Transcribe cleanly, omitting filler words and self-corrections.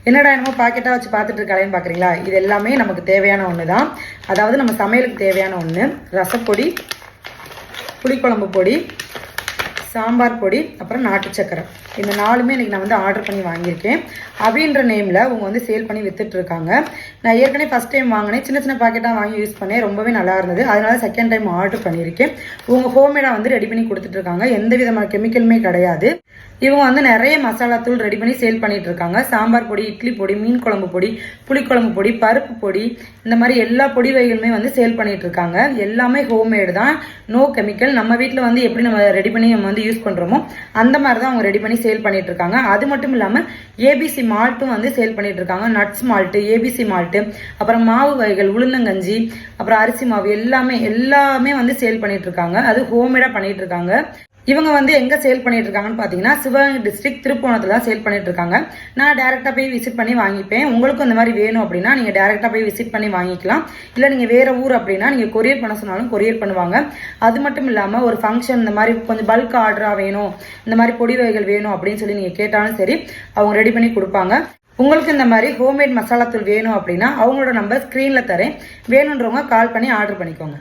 என்னடா என்னமோ பாக்கெட்டாக வச்சு பார்த்துட்டு இருக்காளேன்னு பார்க்குறீங்களா? இது எல்லாமே நமக்கு தேவையான ஒன்று தான். அதாவது நம்ம சமையலுக்கு தேவையான ஒன்று. ரசப்பொடி, புளிக்குழம்பு பொடி, சாம்பார் பொடி, அப்புறம் நாட்டு சக்கரை. இந்த 4மே இன்றைக்கி நான் வந்து ஆர்டர் பண்ணி வாங்கியிருக்கேன். அப்படின்ற நேமில் அவங்க வந்து சேல் பண்ணி விற்றுட்ருக்காங்க. நான் ஏற்கனவே ஃபஸ்ட் டைம் வாங்கினேன், சின்ன சின்ன பாக்கெட்டாக வாங்கி யூஸ் பண்ணேன், ரொம்பவே நல்லா இருந்தது. அதனால செகண்ட் டைம் ஆர்டர் பண்ணியிருக்கேன். இவங்க ஹோம்மேடாக வந்து ரெடி பண்ணி கொடுத்துட்ருக்காங்க, எந்த விதமான கெமிக்கலுமே கிடையாது. இவங்க வந்து நிறைய மசாலா தூள் ரெடி பண்ணி சேல் பண்ணிட்டு இருக்காங்க. சாம்பார் பொடி, இட்லி பொடி, மீன் குழம்பு பொடி, புளிக்குழம்பு பொடி, பருப்பு பொடி, இந்த மாதிரி எல்லா பொடி வகைகளுமே வந்து சேல் பண்ணிட்டு இருக்காங்க. எல்லாமே ஹோம்மேடு தான், நோ கெமிக்கல். நம்ம வீட்டில் வந்து எப்படி நம்ம ரெடி பண்ணி நம்ம வந்து யூஸ் பண்ணுறோமோ அந்த மாதிரி தான் அவங்க ரெடி பண்ணி சேல் பண்ணிட்டு இருக்காங்க. அது மட்டும் இல்லாமல் ஏபிசி மால்ட்டும் வந்து சேல் பண்ணிட்டு இருக்காங்க. நட்ஸ் மால்ட்டு, ஏபிசி மால்ட்டு, அப்புறம் மாவு வகைகள், உளுந்தங்கஞ்சி, அப்புறம் அரிசி மாவு, எல்லாமே வந்து சேல் பண்ணிட்டு இருக்காங்க. அது ஹோம்மேடா பண்ணிட்டு இருக்காங்க. இவங்க வந்து எங்க சேல் பண்ணிட்டு இருக்காங்கன்னு பாத்தீங்கன்னா சிவகங்கை டிஸ்ட்ரிக்ட் திருப்போணத்துல தான் சேல் பண்ணிட்டு இருக்காங்க. நான் டைரக்டா போய் விசிட் பண்ணி வாங்கிப்பேன். உங்களுக்கும் இந்த மாதிரி வேணும் அப்படின்னா நீங்க டைரக்டா போய் விசிட் பண்ணி வாங்கிக்கலாம். இல்ல நீங்க வேற ஊர் அப்படின்னா நீங்க கொரியர் பண்ண சொன்னாலும் கொரியர் பண்ணுவாங்க. அது மட்டும் இல்லாம ஒரு ஃபங்க்ஷன் இந்த மாதிரி கொஞ்சம் பல்க் ஆர்டரா வேணும், இந்த மாதிரி பொடி வகைகள் வேணும் அப்படின்னு சொல்லி நீங்க கேட்டாலும் சரி அவங்க ரெடி பண்ணி கொடுப்பாங்க. உங்களுக்கு இந்த மாதிரி ஹோம்மேட் மசாலா தூள் வேணும் அப்படின்னா அவங்களோட நம்பர் ஸ்கிரீன்ல தரேன். வேணுன்றவங்க கால் பண்ணி ஆர்டர் பண்ணிக்கோங்க.